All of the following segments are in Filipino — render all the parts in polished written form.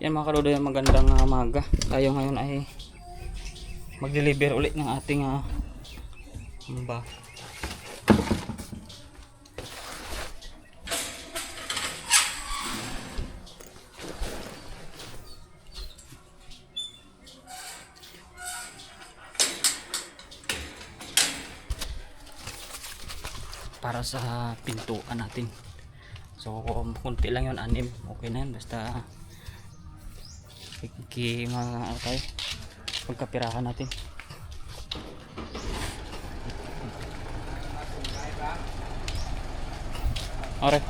Yan mga kaludoy, magandang umaga. Tayo ngayon ay mag-deliver ulit ng ating hamba. Para sa pintuan natin. So kunti lang yun, 6. Okay na yun, basta tayo pagkapirahan natin. Alright.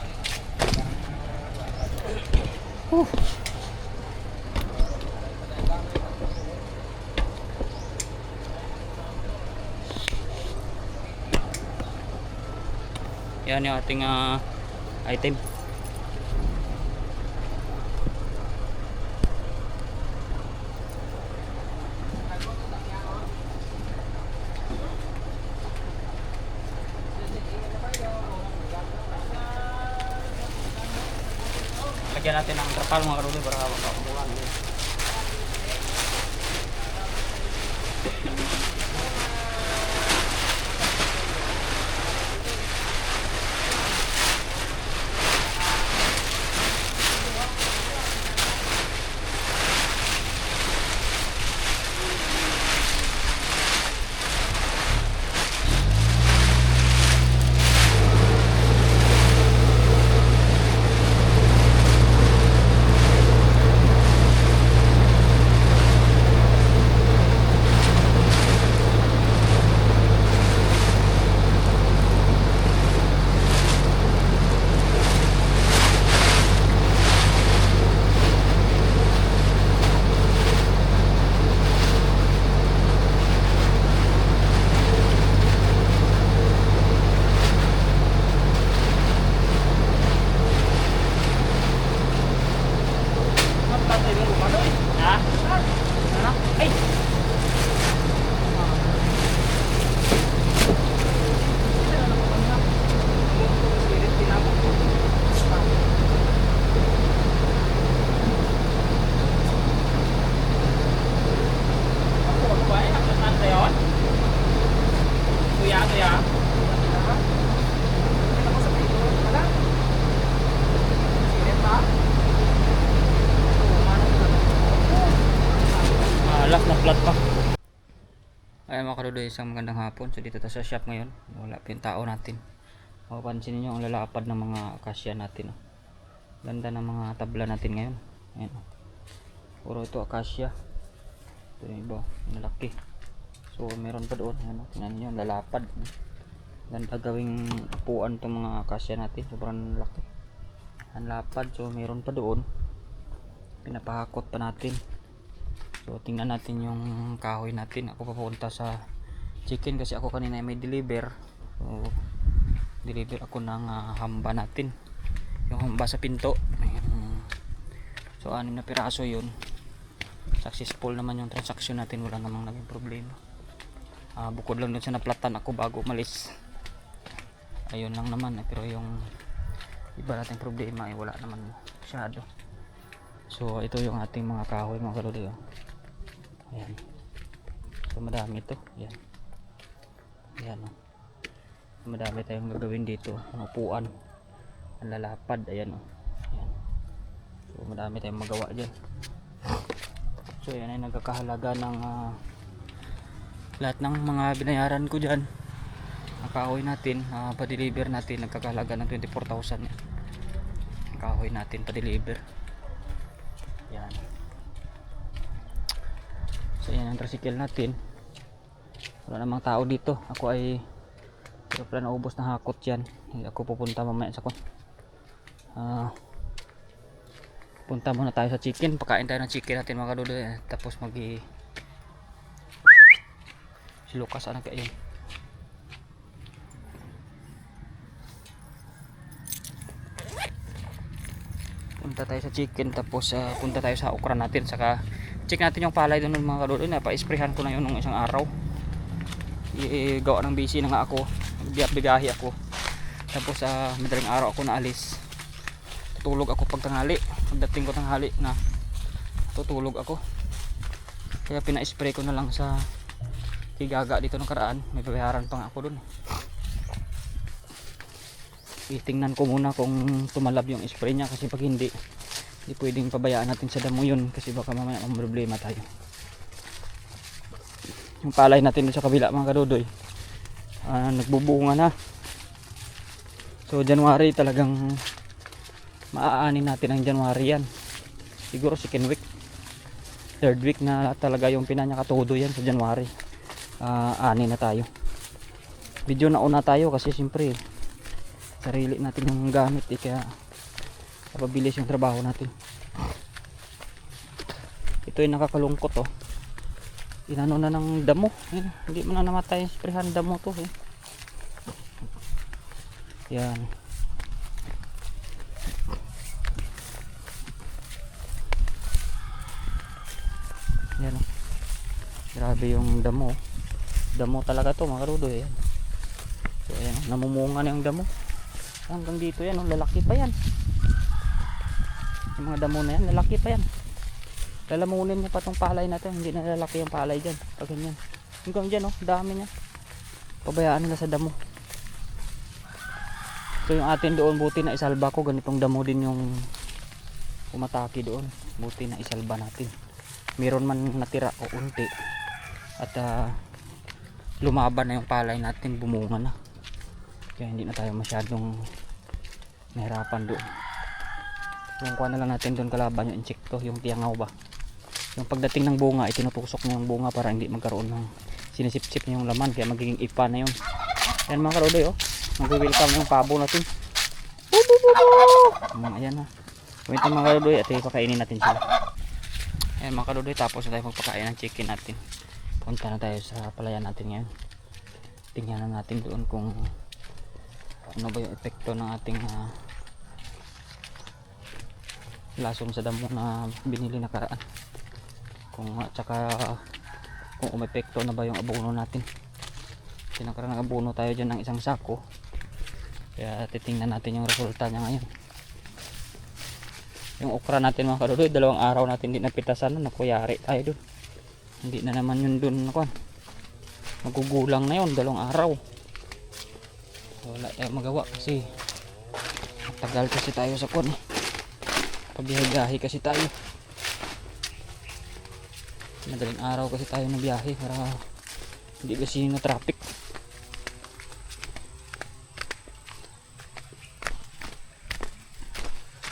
Yan yung ating item. Lagyan natin ng trapal mga kaluloy para makakuha. Last na flat pa. Ay mga kaluloy, isang magandang hapon. So dito tayo sa shop ngayon. Wala pa yung tao natin. Mapapansin niyo ang lalapad ng mga akasya natin. Ganda ng mga tabla natin ngayon. Ayan. Puro ito akasya. Ito yung iba, malaki. So meron pa doon. Ayan, tingnan niyo, lalapad. Ganda gawing upuan itong mga akasya natin. Sobrang laki. Ang lapad. So meron pa doon. Pinapahakot pa natin. So tingnan natin yung kahoy natin. Ako papunta sa chicken kasi ako kanina may deliver. So deliver ako ng hamba natin. Yung hamba sa pinto. So 6 na piraso yun. Successful naman yung transaction natin. Wala namang naging problema. Bukod lang dun sa naplatan ako bago umalis. Ayun lang naman. Pero yung iba nating problema wala naman masyado. So ito yung ating mga kahoy mga kaluloy. Ayan. So madami ito. Ayan. Ayan. Madami tayong gagawin dito. Ang upuan. Ang lalapad. Ayan. Ayan. So madami tayong magawa dyan. So ayan ay nagkakahalaga ng lahat ng mga binayaran ko dyan. Ang kahoy natin. Pa-deliver natin. Nagkakahalaga ng 24,000. Ang kahoy natin pa-deliver. Ayan. So yan ang tricycle natin. Wala namang tao dito. Ako ay pero pala naubos na hakot yan. Ako pupunta mamaya sa punta muna tayo sa chicken. Pakain tayo ng chicken natin mga kaluloy. Tapos si Lucas anak kayo. Punta tayo sa chicken. Tapos punta tayo sa okra natin. Saka check natin yung palay doon mga kaluloy. Pa-sprayhan ko na yun nung isang araw. Gawa ng busy na nga ako. Bigahe ako. Tapos madaling araw ako naalis. Tutulog ako pag tanghali. Pagdating ko tanghali na tutulog ako. Kaya pina-spray ko na lang sa Tigaga dito ng karaan. May babayaran pa nga ako dun. Itingnan ko muna kung tumalab yung spray niya, kasi pag hindi pwedeng pabayaan natin sa damo yun, kasi baka mamaya may problema tayo. Yung palay natin doon sa kabila mga kadudoy, nagbubunga na. So January talagang maaanin natin ang January yan. Siguro second week, third week na talaga yung pinanyakatudo yan sa January. Ani na tayo. Video na una tayo kasi siyempre sarili natin yung gamit kaya napabilis yung trabaho natin. Ito yung nakakalungkot oh. Inano na ng damo. Hindi mo na namatay yung sprayhan damo to eh. Yan. Yan oh. Grabe yung damo. Damo talaga to mga karudoy. Ayan. So ayan, namumunga na yung damo. Hanggang dito yan, oh, lalaki pa yan. Yung mga damo na yan, lalaki pa yan. Lalamunin niya pa tong palay natin. Hindi na lalaki yung palay dyan. Pag ganyan. Hanggang dyan, oh, dami niya. Pabayaan nila sa damo. So yung atin doon, buti na isalba ko. Ganitong damo din yung umatake doon. Buti na isalba natin. Meron man natira o unti. At lumaban na yung palay natin, bumunga na. Kaya hindi na tayo masyadong nahirapan doon. Yung kuha na lang natin doon kalaban yung insekto, yung tiyangaw ba. Yung pagdating ng bunga, itinutusok na yung bunga para hindi magkaroon ng sinisip-sip na yung laman, kaya magiging ipa na yun. Yan mga karodoy oh, mag-welcome yung pabo natin. Ayan ha. Wait mga karodoy at ipakainin natin sila. Ayan mga karodoy, tapos na tayo magpakain ng chicken natin. Punta na tayo sa palayan natin ngayon. Tingnan na natin doon kung ano ba yung epekto ng ating lasong sa damo na binili na karaan. Kung tsaka kung umepekto na ba yung abono natin. Sinakaran ng abono tayo dyan ng isang sako. Kaya titingnan natin yung resulta niya ngayon. Yung okra natin mga kadudoy, 2 araw natin hindi napitasan na, nakuyari tayo doon. Hindi na naman yun doon nakuan. Magugulang na yun 2 araw. Wala tayo magawa kasi matagal kasi tayo sa kuan eh. Pabiyahe-biyahe kasi tayo. Madaling araw kasi tayo na biyahe para hindi kasi na traffic.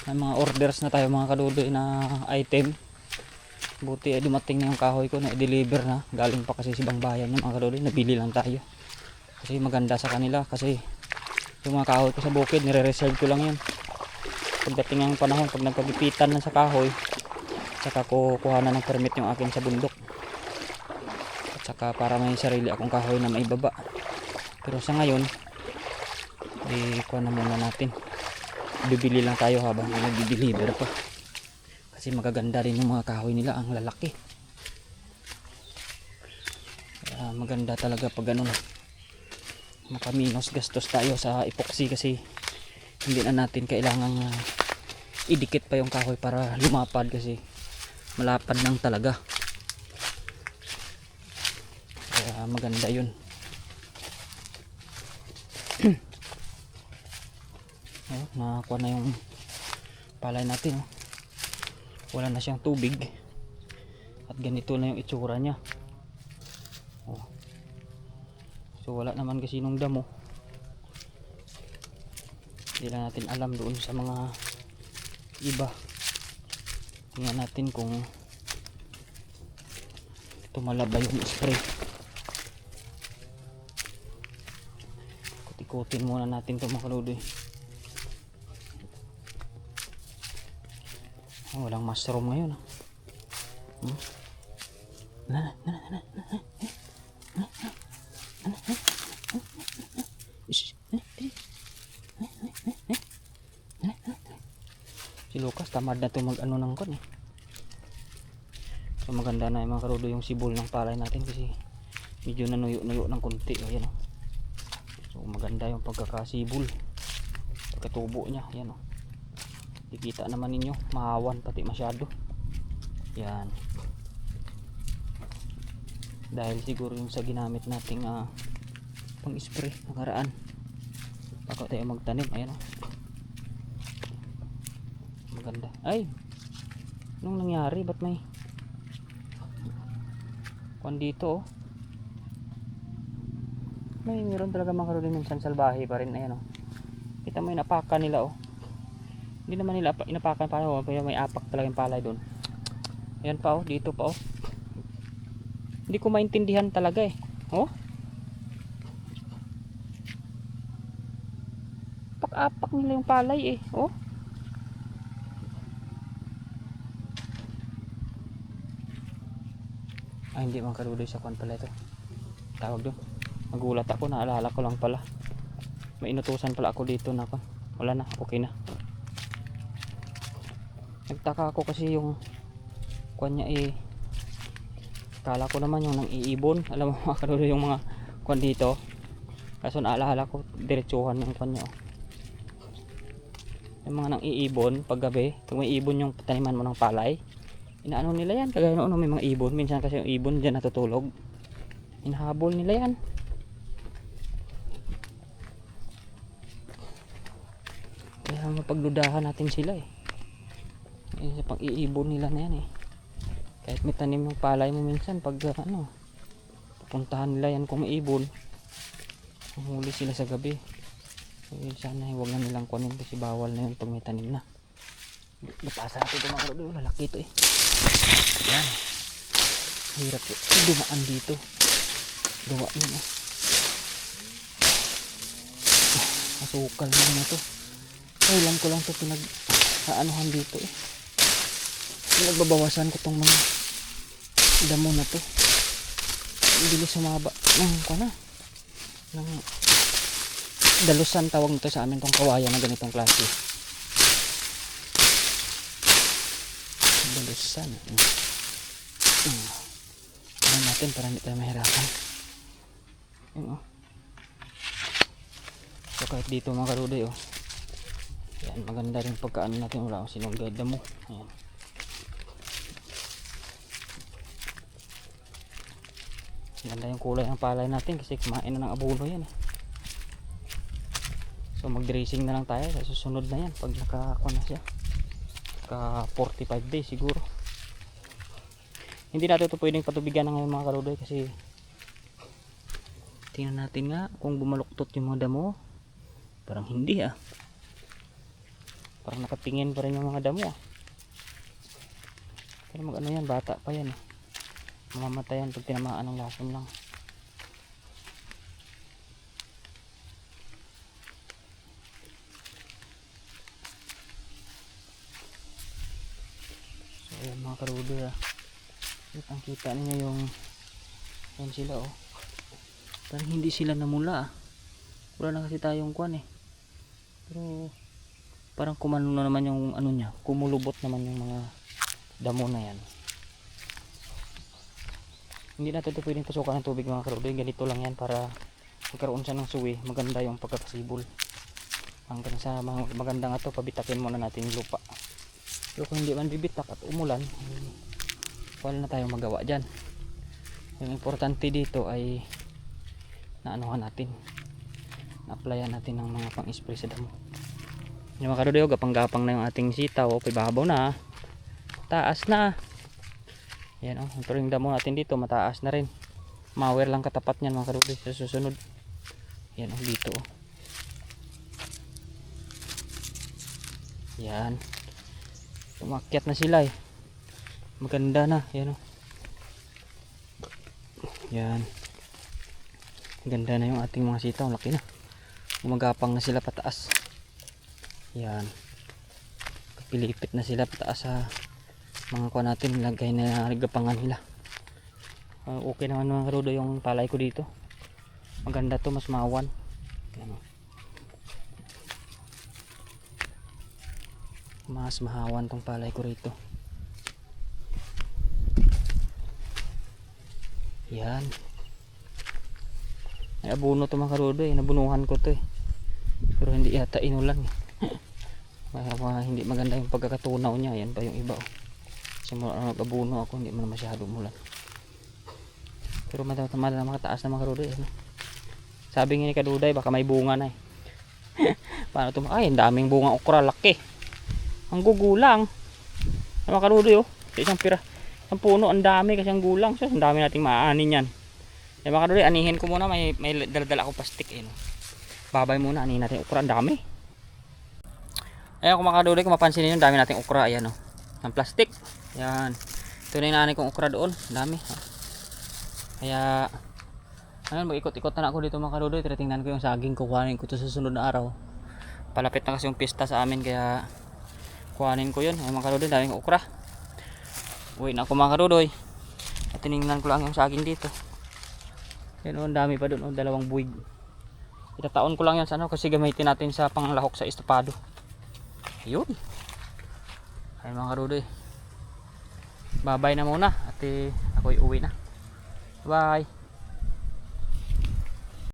May mga orders na tayo mga kadudoy na item. Buti ay dumating na yung kahoy ko na i-deliver na. Galing pa kasi sa ibang bayan yung mga kadudoy. Nabili lang tayo. Kasi maganda sa kanila. Kasi yung mga kahoy ko sa bukid, nire-reserve ko lang yun. Pagdating ng panahon, pag nagkagipitan na sa kahoy, saka ko kuha na ng permit yung akin sa bundok. At saka para may sarili akong kahoy na maibaba. Pero sa ngayon, kuha na muna natin. Bibili lang tayo habang nag-deliver pa. Kasi magaganda rin yung mga kahoy nila, ang lalaki. Kaya maganda talaga pag ganun. Makaminos gastos tayo sa epoxy kasi hindi na natin kailangang idikit pa yung kahoy para lumapad kasi malapad lang talaga. Kaya maganda yun. Nakakuha na yung palay natin oh. Wala na siyang tubig at ganito na yung itsura niya oh. So wala naman kasi nung damo. Hindi na natin alam doon sa mga iba. Tingnan natin kung tumalab ba yung spray. Kuti-kutin muna natin ito mga kaludoy. Walang mushroom ngayon. Si Lucas tamad na ito mag ano ng kon eh. So maganda na yung mga karudo yung sibol ng palay natin kasi medyo nanuyo-nuyo ng konti. Ayan oh. So maganda yung pagkakasibol, pagkatubo niya. Ayan oh. Dikita naman ninyo, mahawan pati masyado. Yan. Dahil siguro yung sa ginamit nating pang spray nakaraan bago tayo magtanim. Ayan o. Maganda. Ay, anong nangyari? Ba't may kwan dito oh? Meron talaga mga karodi minsan salbahe pa rin. Ayan oh. Kita mo yung apakan nila oh. Hindi naman nila inapakan pa oh. May apak talaga yung palay doon. Ayan pa oh. Dito pa oh. Hindi ko maintindihan talaga eh. Oh. Apak nila yung palay eh. Oh. Ay hindi mga karodi sa kwan pala ito. Tawag doon. Nagulat ako, naalala ko lang pala. May inutusan pala ako dito na kwan. Wala na, okay na. Nagtaka ako kasi yung kwan niya eh. Kala ko naman yung nang iibon. Alam mo mga karodi yung mga kwan dito. Kaso naalala ko diretsuhan yung kwan niya oh. Yung mga nang iibon paggabi, pag may ibon yung taniman mo ng palay, inaano nila yan. Kagaya noon may mga ibon. Minsan kasi yung ibon dyan natutulog. Inahabol nila yan. Kaya mapagdudahan natin sila eh. Sa pang-iibon nila na yan eh. Kahit may tanim yung palay mo minsan pag pupuntahan nila yan kung may ibon, huli sila sa gabi. Sana huwag na nilang kunin kasi bawal na yun pag may tanim na. Napasa natin ito mga karodi. Lalaki ito eh. Yan. Hirap eh. Dumaan dito. Gawa yun eh. Masukal na ito. Kailan ko lang ito pinag-aanuhan dito eh. Pinagbabawasan ko itong mga damo na ito. Bilis sumaba ng kana. Ng dalusan tawag nito sa amin tong kawayan na ganitong klase. Dalusan. Ano natin para hindi tayo mahirapan. Yun oh. So kahit dito mga karuday oh. Yan, maganda rin pagkaan natin, wala akong sinunggay damo. Ayan. Ganda yung kulay ng palay natin kasi kumain na ng abono yan eh. So mag dressing na lang tayo sa susunod na yan pag nakakuha na siya. Naka 45 days siguro. Hindi natin ito pwedeng patubigan na ngayon mga karuday kasi tingnan natin nga kung bumaluktot yung mga damo. Parang hindi ah. Parang nakatingin pa rin yung mga damo ah. Pero mag ano yan, bata pa yan eh. Mamamatay yan pag tinamaan ng lason lang. So ayan mga karudo ah. Ang kita niya yung ayan sila oh. Parang hindi sila namula ah. Wala na kasi tayong kwan eh. Pero parang kumano na naman yung ano niya, kumulubot naman yung mga damo na yan. Hindi natin ito pwedeng pasukan ng tubig mga karudoy. Ganito lang yan para magkaroon siya ng suwi. Maganda yung pagkakasibol. Hanggang sa maganda nga ito, pabitakin muna natin yung lupa. Pero kung hindi man bibitak at umulan, wala na tayong magawa dyan. Yung importante dito ay naanuhan natin, na-applyan natin ng mga pang-spray sa damo. Yung mga karudoy, gapang-gapang na yung ating sitaw. Pibabaw na, taas na. Yan oh, ito yung damo natin dito, mataas na rin. Mawer lang katapat niyan mga karudoy sa susunod. Yan oh, dito oh. Yan. Umakyat na sila eh. Maganda na, yan oh. Yan. Ganda na yung ating mga sitaw, laki na. Gumagapang na sila pataas. Yan. Kapilipit na sila pataas sa mga kuha natin, lagay na nagapangan nila. Okay naman mga karudo yung palay ko dito. Maganda to, mas mawan. Yan. Mas mahawan tong palay ko rito. Yan. Ay abono to mga karudo eh. Nabunuhan ko to eh. Pero hindi yata inulan. Hindi maganda yung pagkakatunaw niya. Yan pa yung iba oh. Simula na nag-abuno ako, hindi man masyado mulan. Pero madamad na makataas na mga kaduday. Ano? Sabi nga ni Kaduday, baka may bunga na eh. Paano ito? Ay, ang daming bunga okra, laki. Ang gugulang. Mga kaduday oh, sa isang pira. Ang puno, ang dami kasi ang gulang. So, ang dami nating maaanin yan. Eh mga kaduday, anihin ko muna, may daladala ako plastic eh. No? Babay muna, anihin natin okra, ang dami. Ayan kung mga kaduday, kung mapansin niyo, ang dami nating okra. Ayan oh, ang plastic. Yan. Ito na yung nanay kong okra doon. Dami. Kaya, ayun, mag-ikot-ikot na ako dito mga kadudoy. Tinatingnan ko yung saging. Kukuhanin ko ito sa susunod na araw. Palapit na kasi yung pista sa amin. Kaya, kuhanin ko yun. Ayun mga kadudoy, daming okra. Uwi na ako mga kadudoy. At tinignan ko lang yung saging dito. Yan o, dami pa doon. Dalawang buwig. Itataon ko lang yan sa ano. Kasi gamitin natin sa panglahok sa estopado. Ayun. Ayun mga kadudoy. Babay na muna at ako'y uwi na. Bye.